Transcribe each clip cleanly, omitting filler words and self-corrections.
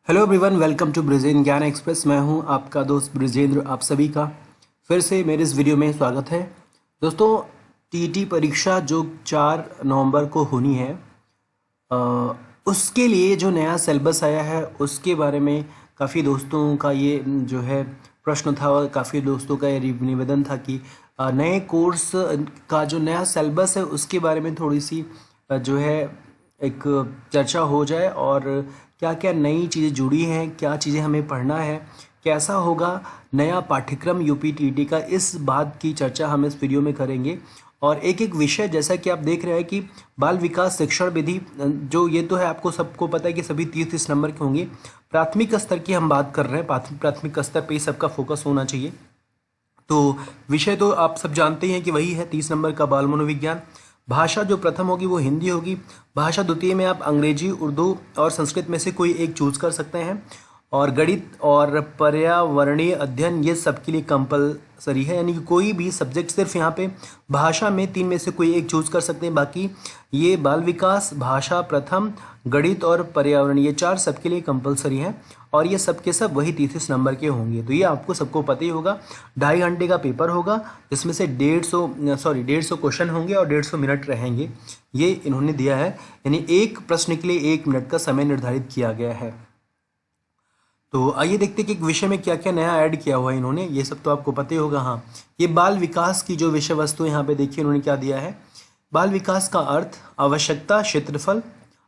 Hello everyone, welcome to Brijen ज्ञान express. मैं हूं आपका दोस्त ब्रिजेंद्र। आप सभी का फिर से मेरे इस वीडियो में स्वागत है। दोस्तों, टीईटी परीक्षा जो 4 नवंबर को होनी है, अ, उसके लिए जो नया सिलेबस आया है उसके बारे में काफ़ी दोस्तों का ये जो है प्रश्न था और काफ़ी दोस्तों का ये निवेदन था कि नए कोर्स का जो नया सिलेबस है उसके बारे में थोड़ी सी जो है एक चर्चा हो जाए और क्या क्या नई चीज़ें जुड़ी हैं, क्या चीज़ें हमें पढ़ना है, कैसा होगा नया पाठ्यक्रम यूपी टीईटी का, इस बात की चर्चा हम इस वीडियो में करेंगे। और एक एक विषय जैसा कि आप देख रहे हैं कि बाल विकास शिक्षण विधि, जो ये तो है आपको सबको पता है कि सभी 30-30 नंबर के होंगे। प्राथमिक स्तर की हम बात कर रहे हैं, प्राथमिक स्तर पे ही सबका फोकस होना चाहिए। तो विषय तो आप सब जानते ही हैं कि वही है 30 नंबर का बाल मनोविज्ञान। भाषा जो प्रथम होगी वो हिंदी होगी। भाषा द्वितीय में आप अंग्रेजी, उर्दू और संस्कृत में से कोई एक चूज कर सकते हैं। और गणित और पर्यावरणीय अध्ययन ये सबके लिए कंपलसरी है, यानी कि कोई भी सब्जेक्ट सिर्फ यहाँ पे भाषा में 3 में से कोई एक चूज कर सकते हैं। बाकी ये बाल विकास, भाषा प्रथम, गणित और पर्यावरण, ये 4 सबके लिए कंपलसरी हैं और ये सब के सब वही 33 नंबर के होंगे। तो ये आपको सबको पता ही होगा। 2.5 घंटे का पेपर होगा, जिसमें से 150 क्वेश्चन होंगे और 150 मिनट रहेंगे। ये इन्होंने दिया है, यानी एक प्रश्न के लिए 1 मिनट का समय निर्धारित किया गया है। तो आइए देखते हैं कि एक विषय में क्या क्या नया ऐड किया हुआ है इन्होंने। ये सब तो आपको पता ही होगा। हाँ, ये बाल विकास की जो विषय वस्तु यहाँ पे देखिए इन्होंने क्या दिया है। बाल विकास का अर्थ, आवश्यकता, क्षेत्रफल,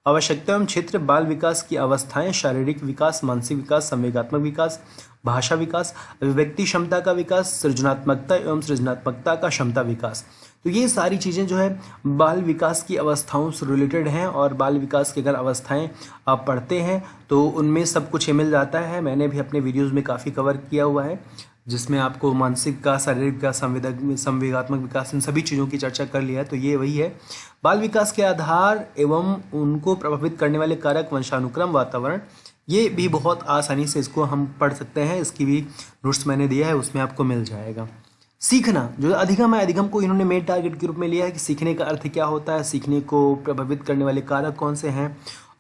आवश्यकता एवं क्षेत्र, बाल विकास की अवस्थाएं, शारीरिक विकास, मानसिक विकास, संवेगात्मक विकास, भाषा विकास, अभिव्यक्ति क्षमता का विकास, सृजनात्मकता एवं सृजनात्मकता का क्षमता विकास। तो ये सारी चीज़ें जो है बाल विकास की अवस्थाओं से रिलेटेड हैं और बाल विकास की अगर अवस्थाएं आप पढ़ते हैं तो उनमें सब कुछ ये मिल जाता है। मैंने भी अपने वीडियोज़ में काफ़ी कवर किया हुआ है, जिसमें आपको मानसिक विकास, शारीरिक विकास, संवेगात्मक विकास, इन सभी चीज़ों की चर्चा कर लिया है। तो ये वही है। बाल विकास के आधार एवं उनको प्रभावित करने वाले कारक, वंशानुक्रम, वातावरण, ये भी बहुत आसानी से इसको हम पढ़ सकते हैं। इसकी भी नोट्स मैंने दिया है, उसमें आपको मिल जाएगा। सीखना, जो अधिगम है, अधिगम को इन्होंने मेन टारगेट के रूप में लिया है कि सीखने का अर्थ क्या होता है, सीखने को प्रभावित करने वाले कारक कौन से हैं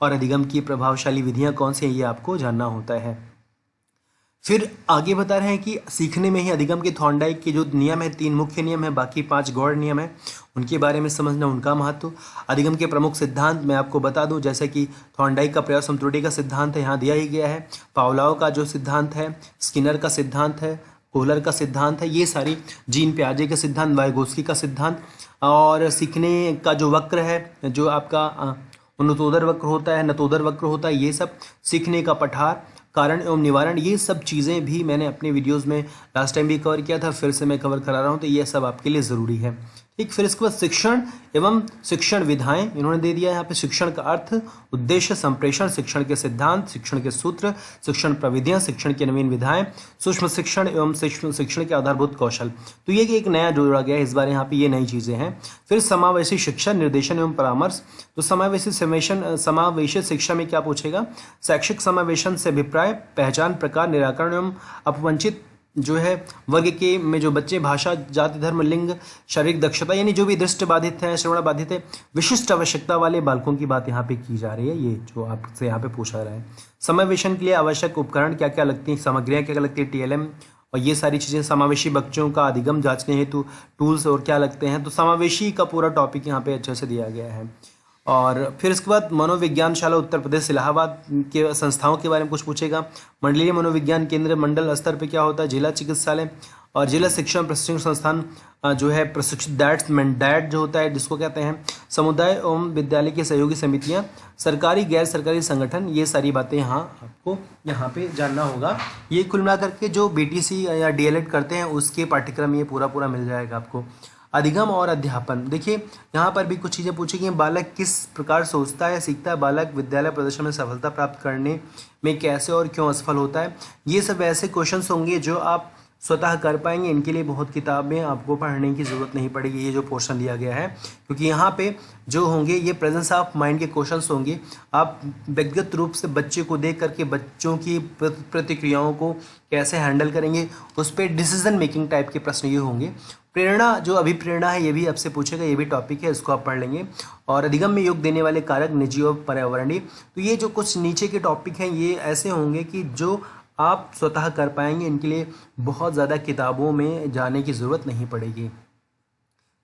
और अधिगम की प्रभावशाली विधियां कौन सी हैं, ये आपको जानना होता है। फिर आगे बता रहे हैं कि सीखने में ही अधिगम के थॉर्नडाइक के जो नियम है, 3 मुख्य नियम है, बाकी 5 गौड़ नियम है, उनके बारे में समझना, उनका महत्व। अधिगम के प्रमुख सिद्धांत मैं आपको बता दूं, जैसे कि थॉर्नडाइक का प्रयास त्रुटि का सिद्धांत है, यहाँ दिया ही गया है। पावलाव का जो सिद्धांत है, स्किनर का सिद्धांत है, कोहलर का सिद्धांत है, ये सारी, जीन पियाजे का सिद्धांत, वाइगोस्की का सिद्धांत। और सीखने का जो वक्र है, जो आपका अनुतोदर वक्र होता है, नतोदर वक्र होता है, ये सब सीखने का पठार, कारण एवं निवारण, ये सब चीज़ें भी मैंने अपने वीडियोस में लास्ट टाइम भी कवर किया था, फिर से मैं कवर करा रहा हूँ। तो ये सब आपके लिए ज़रूरी है। ठीक, फिर इसके बाद शिक्षण एवं शिक्षण विधाएं इन्होंने दे दिया है यहाँ पे। शिक्षण का अर्थ, उद्देश्य, संप्रेषण, शिक्षण के सिद्धांत, शिक्षण के सूत्र, शिक्षण प्रविधियां, शिक्षण की नवीन विधाएं, सूक्ष्म शिक्षण एवं शिक्षण के आधारभूत कौशल। तो ये एक नया जोड़ा गया है इस बार यहाँ पे, ये नई चीज़ें हैं। फिर समावेशी शिक्षा, निर्देशन एवं परामर्श। तो समावेशी शिक्षा में क्या पूछेगा, शैक्षिक समावेशन से अभिप्राय, पहचान, प्रकार, निराकरण एवं अपवंचित जो है वर्ग के में जो बच्चे, भाषा, जाति, धर्म, लिंग, शारीरिक दक्षता, यानी जो भी दृष्टि बाधित है, श्रवण बाधित है, विशिष्ट आवश्यकता वाले बालकों की बात यहाँ पे की जा रही है। ये जो आपसे यहाँ पे पूछा रहा है। समावेशन के लिए आवश्यक उपकरण क्या क्या लगती हैं, सामग्रियाँ क्या क्या लगती है, टीएलएम और ये सारी चीज़ें। समावेशी बच्चों का अधिगम जांचने हेतु टूल्स और क्या लगते हैं। तो समावेशी का पूरा टॉपिक यहाँ पे अच्छे से दिया गया है। और फिर इसके बाद मनोविज्ञानशाला उत्तर प्रदेश इलाहाबाद के संस्थाओं के बारे में कुछ पूछेगा। मंडलीय मनोविज्ञान केंद्र मंडल स्तर पे क्या होता है, जिला चिकित्सालय और जिला शिक्षण प्रशिक्षण संस्थान जो है प्रशिक्षित डैट जो होता है, जिसको कहते हैं समुदाय एवं विद्यालय की सहयोगी समितियां, सरकारी गैर सरकारी संगठन, ये सारी बातें यहाँ आपको यहाँ पे जानना होगा। ये कुल मिलाकर के जो बीटीसी या डीएलएड करते हैं उसके पाठ्यक्रम ये पूरा मिल जाएगा आपको। अधिगम और अध्यापन, देखिए यहाँ पर भी कुछ चीज़ें पूछी गई। बालक किस प्रकार सोचता है, सीखता है, बालक विद्यालय प्रदर्शन में सफलता प्राप्त करने में कैसे और क्यों असफल होता है। ये सब ऐसे क्वेश्चंस होंगे जो आप स्वतः कर पाएंगे, इनके लिए बहुत किताबें आपको पढ़ने की ज़रूरत नहीं पड़ेगी। ये जो पोर्शन दिया गया है, क्योंकि यहाँ पे जो होंगे ये प्रेजेंस ऑफ माइंड के क्वेश्चंस होंगे। आप व्यक्तिगत रूप से बच्चे को देख करके बच्चों की प्रतिक्रियाओं को कैसे हैंडल करेंगे, उस पर डिसीजन मेकिंग टाइप के प्रश्न ये होंगे। प्रेरणा, जो अभिप्रेरणा है, ये भी आपसे पूछेगा, ये भी टॉपिक है, इसको आप पढ़ लेंगे। और अधिगम में योग देने वाले कारक निजी और पर्यावरणीय। तो ये जो कुछ नीचे के टॉपिक हैं ये ऐसे होंगे कि जो आप स्वतः कर पाएंगे, इनके लिए बहुत ज़्यादा किताबों में जाने की ज़रूरत नहीं पड़ेगी।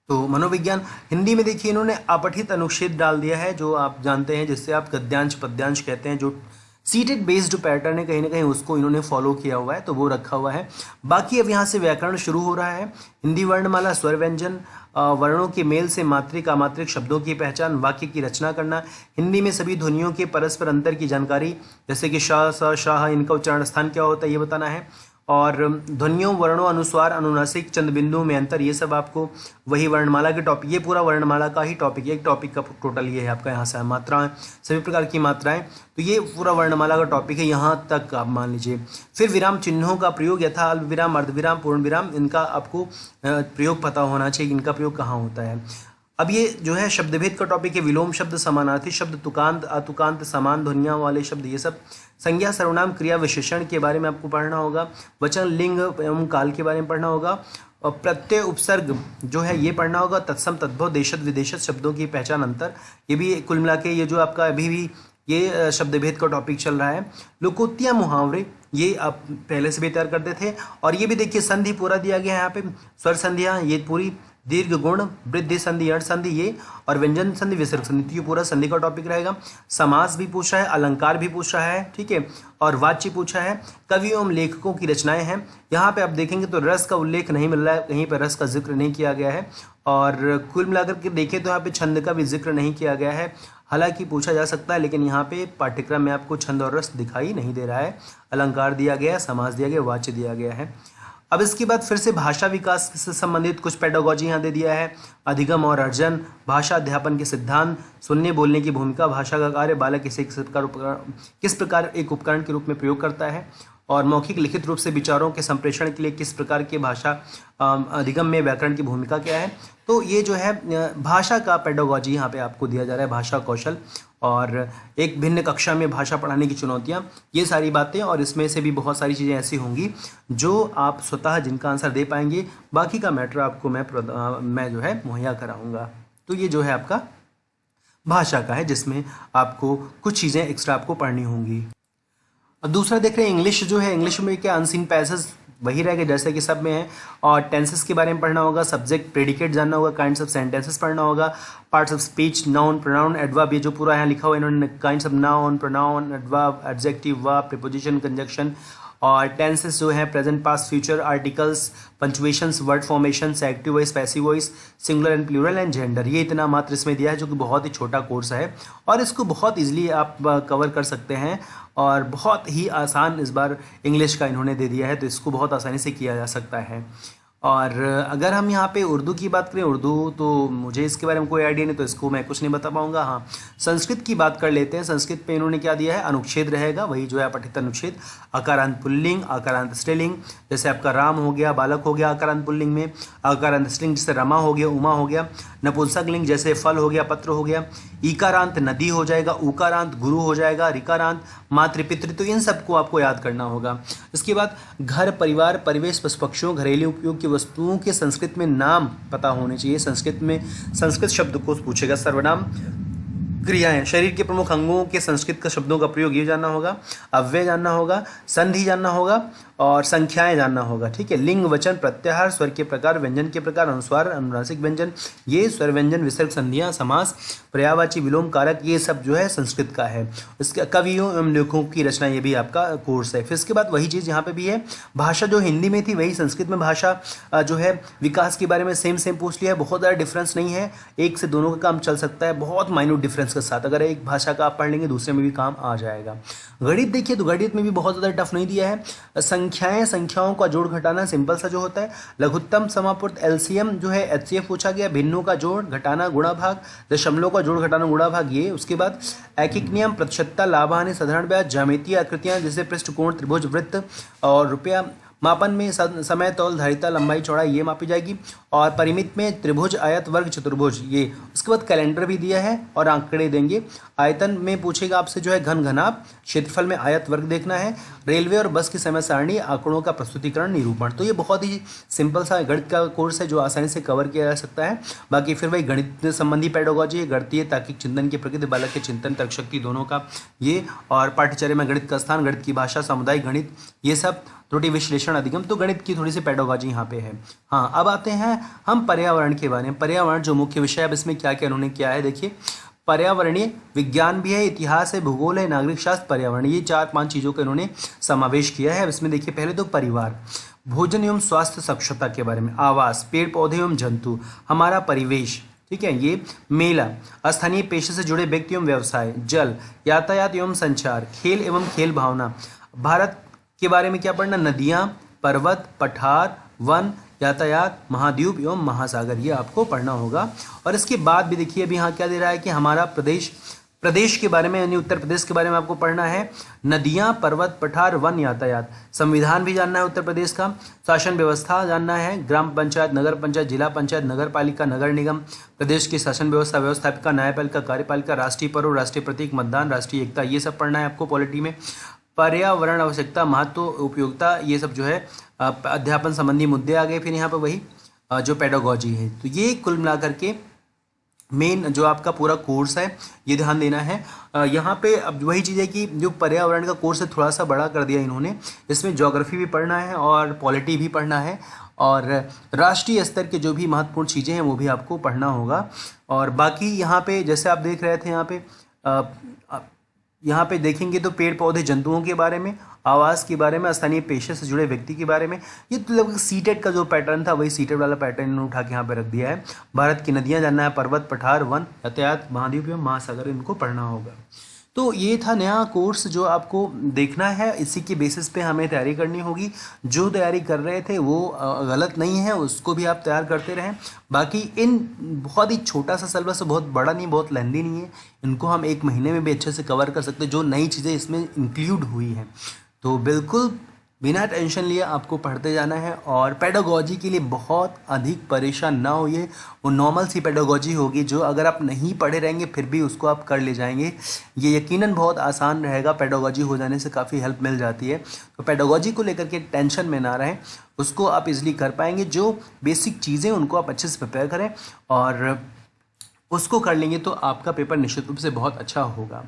तो मनोविज्ञान हिंदी में देखिए इन्होंने अपठित अनुच्छेद डाल दिया है, जो आप जानते हैं, जिससे आप गद्यांश पद्यांश कहते हैं, जो सीटेड बेस्ड पैटर्न है, कहीं ना कहीं उसको इन्होंने फॉलो किया हुआ है, तो वो रखा हुआ है। बाकी अब यहाँ से व्याकरण शुरू हो रहा है। हिंदी वर्णमाला, स्वर व्यंजन, वर्णों के मेल से मात्रिक अमात्रिक शब्दों की पहचान, वाक्य की रचना करना, हिंदी में सभी ध्वनियों के परस्पर अंतर की जानकारी, जैसे कि शाह, सा, शाह, इनका उच्चारण स्थान क्या होता है ये बताना है, और ध्वनियों, वर्णों, अनुस्वार, अनुनासिक, चंद बिंदुओं में अंतर, ये सब आपको वही वर्णमाला के टॉपिक, ये पूरा वर्णमाला का ही टॉपिक है, एक टॉपिक का टोटल ये है आपका। यहाँ से मात्राएं, सभी प्रकार की मात्राएं, तो ये पूरा वर्णमाला का टॉपिक है, यहाँ तक आप मान लीजिए। फिर विराम चिन्हों का प्रयोग, यथा, अल्प विराम, अर्धविराम, पूर्ण विराम, इनका आपको प्रयोग पता होना चाहिए, इनका प्रयोग कहाँ होता है। अब ये जो है शब्दभेद का टॉपिक है। विलोम शब्द, समानार्थी शब्द, तुकांत, अतुकांत, समान ध्वनियाँ वाले शब्द, ये सब। संज्ञा, सर्वनाम, क्रिया, विशेषण के बारे में आपको पढ़ना होगा। वचन, लिंग एवं काल के बारे में पढ़ना होगा। और प्रत्यय, उपसर्ग जो है ये पढ़ना होगा। तत्सम, तद्भव, देशत, विदेशत शब्दों की पहचान, अंतर, ये भी कुल मिला के ये जो आपका अभी भी ये शब्दभेद का टॉपिक चल रहा है। लोकोक्तियाँ, मुहावरे, ये आप पहले से भी तैयार करते थे। और ये भी देखिए संधि पूरा दिया गया है यहाँ पे, स्वर संधियाँ ये पूरी, दीर्घ, गुण, वृद्धि संधि, अण संधि ये, और व्यंजन संधि, विसर्ग संधि, ये पूरा संधि का टॉपिक रहेगा। समास भी पूछा है, अलंकार भी पूछा है, ठीक है, और वाच्य पूछा है। कवि एवं लेखकों की रचनाएं हैं, यहाँ पे आप देखेंगे तो रस का उल्लेख नहीं मिल रहा है, कहीं पर रस का जिक्र नहीं किया गया है। और कुल मिलाकर के देखें तो यहाँ पे छंद का भी जिक्र नहीं किया गया है, हालांकि पूछा जा सकता है, लेकिन यहाँ पे पाठ्यक्रम में आपको छंद और रस दिखाई नहीं दे रहा है। अलंकार दिया गया है, समास दिया गया, वाच्य दिया गया है। अब इसके बाद फिर से भाषा विकास से संबंधित कुछ पेडागोजी यहाँ दे दिया है। अधिगम और अर्जन, भाषा अध्यापन के सिद्धांत, सुनने बोलने की भूमिका, भाषा का कार्य, बालक इसे किस प्रकार एक उपकरण के रूप में प्रयोग करता है, और मौखिक लिखित रूप से विचारों के संप्रेषण के लिए किस प्रकार की भाषा अधिगम में व्याकरण की भूमिका क्या है। तो ये जो है भाषा का पेडागोजी यहाँ पे आपको दिया जा रहा है, भाषा कौशल, और एक भिन्न कक्षा में भाषा पढ़ाने की चुनौतियाँ, ये सारी बातें। और इसमें से भी बहुत सारी चीज़ें ऐसी होंगी जो आप स्वतः जिनका आंसर दे पाएंगे, बाकी का मैटर आपको मैं जो है मुहैया कराऊंगा। तो ये जो है आपका भाषा का है, जिसमें आपको कुछ चीज़ें एक्स्ट्रा आपको पढ़नी होंगी। और दूसरा देख रहे हैं इंग्लिश, जो है इंग्लिश में क्या अनसीन पैसेज वही रहेगा जैसे कि सब में है, और टेंसेस के बारे में पढ़ना होगा, सब्जेक्ट प्रेडिकेट जानना होगा, काइंड्स ऑफ सेंटेंसेस पढ़ना होगा, parts of speech, noun, pronoun, adverb, ये जो पूरा यहाँ लिखा हुआ है इन्होंने, kinds of noun, pronoun, adverb, adjective, verb, preposition, conjunction, और टेंसेस जो है present, past, future, articles, punctuations, word formations, active voice, passive voice, singular and plural and gender, ये इतना मात्र इसमें दिया है, जो कि बहुत ही छोटा कोर्स है और इसको बहुत इजीली आप कवर कर सकते हैं, और बहुत ही आसान इस बार इंग्लिश का इन्होंने दे दिया है, तो इसको बहुत आसानी से किया जा सकता है। और अगर हम यहाँ पे उर्दू की बात करें, उर्दू तो मुझे इसके बारे में कोई आइडिया नहीं, तो इसको मैं कुछ नहीं बता पाऊँगा। हाँ, संस्कृत की बात कर लेते हैं। संस्कृत पे इन्होंने क्या दिया है, अनुच्छेद रहेगा, वही जो है पठित अनुच्छेद, आकारांत पुल्लिंग, आकारांत स्त्रीलिंग, जैसे आपका राम हो गया, बालक हो गया आकारांत पुल्लिंग में, आकारांत स्त्रीलिंग जैसे रमा हो गया, उमा हो गया, नपुंसक लिंग जैसे फल हो गया, पत्र हो गया, ईकारांत नदी हो जाएगा, उकारांत गुरु हो जाएगा, रिकारांत मातृपितृ, तो इन सबको आपको याद करना होगा। इसके बाद घर, परिवार, परिवेश, पशु पक्षियों, घरेलू उपयोग की वस्तुओं के संस्कृत में नाम पता होने चाहिए। संस्कृत में संस्कृत शब्दकोश पूछेगा। सर्वनाम, क्रियाएं, शरीर के प्रमुख अंगों के संस्कृत का शब्दों का प्रयोग ये जानना होगा, अव्यय जानना होगा, संधि जानना होगा, और संख्याएं जानना होगा। ठीक है, लिंग, वचन, प्रत्याहार, स्वर के प्रकार, व्यंजन के प्रकार, अनुस्वार, अनुनासिक व्यंजन, ये स्वर व्यंजन, विसर्ग, संधियां, समास, पर्यायवाची, विलोम, कारक, ये सब जो है संस्कृत का है। इसके कवियों एवं लेखकों की रचना, ये भी आपका कोर्स है। फिर इसके बाद वही चीज़ यहाँ पे भी है, भाषा जो हिंदी में थी वही संस्कृत में भाषा जो है विकास के बारे में सेम पूछ लिया है। बहुत ज़्यादा डिफरेंस नहीं है, एक से दोनों का काम चल सकता है, बहुत माइन्यूट डिफरेंस के साथ। अगर एक भाषा का आप पढ़ लेंगे दूसरे में भी काम आ जाएगा। गणित देखिए तो गणित में भी बहुत ज़्यादा टफ नहीं दिया है। संख्याएं, संख्याओं का जोड़ घटाना सिंपल सा जो होता है। लघुत्तम, समापूर्त, एलसीएम जो है एचसीएफ पूछा गया। भिन्नों का जोड़ घटाना, गुणा भाग, दशमलव का जोड़ घटाना, गुणा भाग, ये। उसके बाद ऐकिक नियम, प्रतिशतता, लाभ हानि, साधारण ब्याज, ज्यामितीय आकृतियां जैसे पृष्ठ, कोण, त्रिभुज, वृत्त और रुपया, मापन में समय, तौल, धारिता, लंबाई, चौड़ाई ये मापी जाएगी। और परिमित में त्रिभुज, आयत, वर्ग, चतुर्भुज ये। उसके बाद कैलेंडर भी दिया है और आंकड़े देंगे। आयतन में पूछेगा आपसे जो है घन घनाभ, क्षेत्रफल में आयत वर्ग देखना है, रेलवे और बस की समय सारणी, आंकड़ों का प्रस्तुतिकरण, निरूपण। तो ये बहुत ही सिंपल सा गणित का कोर्स है जो आसानी से कवर किया जा सकता है। बाकी फिर वही गणित संबंधी पेडागोजी, गणितीय तार्किक चिंतन की प्रकृति, बालक के चिंतन, तर्कशक्ति दोनों का ये, और पाठ्यचर्या में गणित का स्थान, गणित की भाषा, सामुदायिक गणित ये सब, त्रुटि विश्लेषण, अधिगम। तो गणित की थोड़ी सी पेडागोजी यहाँ पे है। हाँ, अब आते हैं हम पर्यावरण के बारे में। पर्यावरण जो मुख्य विषय है, अब इसमें क्या क्या उन्होंने किया है देखिए। पर्यावरणीय विज्ञान भी है, इतिहास है, भूगोल है, नागरिक शास्त्र, पर्यावरण, ये 4-5 चीज़ों का इन्होंने समावेश किया है। अब इसमें देखिए पहले तो परिवार, भोजन एवं स्वास्थ्य स्वच्छता के बारे में, आवास, पेड़ पौधे एवं जंतु, हमारा परिवेश, ठीक है, ये मेला, स्थानीय पेशे से जुड़े व्यक्ति एवं व्यवसाय, जल, यातायात एवं संचार, खेल एवं खेल भावना, भारत के बारे में क्या पढ़ना, नदियाँ, पर्वत, पठार, वन, यातायात, महाद्वीप एवं महासागर, ये आपको पढ़ना होगा। और इसके बाद भी देखिए अभी यहाँ क्या दे रहा है कि हमारा प्रदेश के बारे में, यानी उत्तर प्रदेश के बारे में आपको पढ़ना है। नदियाँ, पर्वत, पठार, वन, यातायात, संविधान भी जानना है उत्तर प्रदेश का, शासन व्यवस्था जानना है, ग्राम पंचायत, नगर पंचायत, जिला पंचायत, नगर पालिका, नगर निगम, प्रदेश की शासन व्यवस्था, व्यवस्थापिका, न्यायपालिका, कार्यपालिका, राष्ट्रीय पर्व, राष्ट्रीय प्रतीक, मतदान, राष्ट्रीय एकता, ये सब पढ़ना है आपको पॉलिटी में। पर्यावरण आवश्यकता, महत्व, उपयोगिता, ये सब जो है अध्यापन संबंधी मुद्दे आ गए। फिर यहाँ पर वही जो पेडागोजी है, तो ये कुल मिलाकर के मेन जो आपका पूरा कोर्स है, ये ध्यान देना है। यहाँ पे अब वही चीज़ है कि जो पर्यावरण का कोर्स है थोड़ा सा बड़ा कर दिया इन्होंने। इसमें ज्योग्राफी भी पढ़ना है और पॉलिटी भी पढ़ना है, और राष्ट्रीय स्तर के जो भी महत्वपूर्ण चीज़ें हैं वो भी आपको पढ़ना होगा। और बाकी यहाँ पे जैसे आप देख रहे थे, यहाँ पे देखेंगे तो पेड़ पौधे, जंतुओं के बारे में, आवास के बारे में, स्थानीय पेशे से जुड़े व्यक्ति के बारे में, ये तो लगभग सीटेट का जो पैटर्न था वही सीटेट वाला पैटर्न इन्होंने उठा के यहाँ पे रख दिया है। भारत की नदियाँ जानना है, पर्वत, पठार, वन, यातायात, महाद्वीप एवं महासागर, इनको पढ़ना होगा। तो ये था नया कोर्स जो आपको देखना है, इसी के बेसिस पे हमें तैयारी करनी होगी। जो तैयारी कर रहे थे वो गलत नहीं है, उसको भी आप तैयार करते रहें। बाकी इन बहुत ही छोटा सा सिलेबस, बहुत बड़ा नहीं, बहुत लेंदी नहीं है, इनको हम 1 महीने में भी अच्छे से कवर कर सकते हैं, जो नई चीज़ें इसमें इंक्लूड हुई हैं। तो बिल्कुल बिना टेंशन लिए आपको पढ़ते जाना है, और पेडागोजी के लिए बहुत अधिक परेशान ना होइए। वो नॉर्मल सी पेडागोजी होगी जो अगर आप नहीं पढ़े रहेंगे फिर भी उसको आप कर ले जाएंगे। ये यकीनन बहुत आसान रहेगा, पेडागोजी हो जाने से काफ़ी हेल्प मिल जाती है। तो पेडागोजी को लेकर के टेंशन में ना रहें, उसको आप इजीली कर पाएंगे। जो बेसिक चीज़ें उनको आप अच्छे से प्रिपेयर करें और उसको कर लेंगे तो आपका पेपर निश्चित रूप से बहुत अच्छा होगा।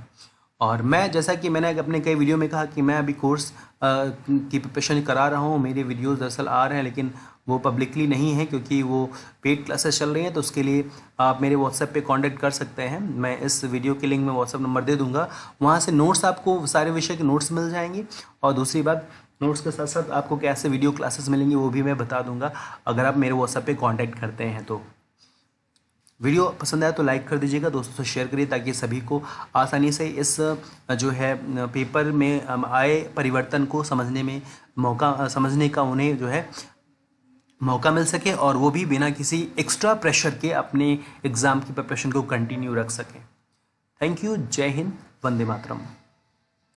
और मैं, जैसा कि मैंने अपने कई वीडियो में कहा कि मैं अभी कोर्स की प्रिपरेशन करा रहा हूँ। मेरे वीडियोस दरअसल आ रहे हैं लेकिन वो पब्लिकली नहीं है क्योंकि वो पेड क्लासेस चल रही हैं। तो उसके लिए आप मेरे व्हाट्सएप पे कांटेक्ट कर सकते हैं। मैं इस वीडियो के लिंक में व्हाट्सएप नंबर दे दूँगा, वहाँ से नोट्स, आपको सारे विषय के नोट्स मिल जाएंगे। और दूसरी बात, नोट्स के साथ साथ आपको कैसे वीडियो क्लासेस मिलेंगी वो भी मैं बता दूँगा अगर आप मेरे व्हाट्सएप पे कांटेक्ट करते हैं। तो वीडियो पसंद आया तो लाइक कर दीजिएगा, दोस्तों से शेयर करिए ताकि सभी को आसानी से इस जो है पेपर में आए परिवर्तन को समझने का उन्हें जो है मौका मिल सके, और वो भी बिना किसी एक्स्ट्रा प्रेशर के अपने एग्ज़ाम की प्रिपरेशन को कंटिन्यू रख सकें। Thank you. जय हिंद, वंदे मातरम।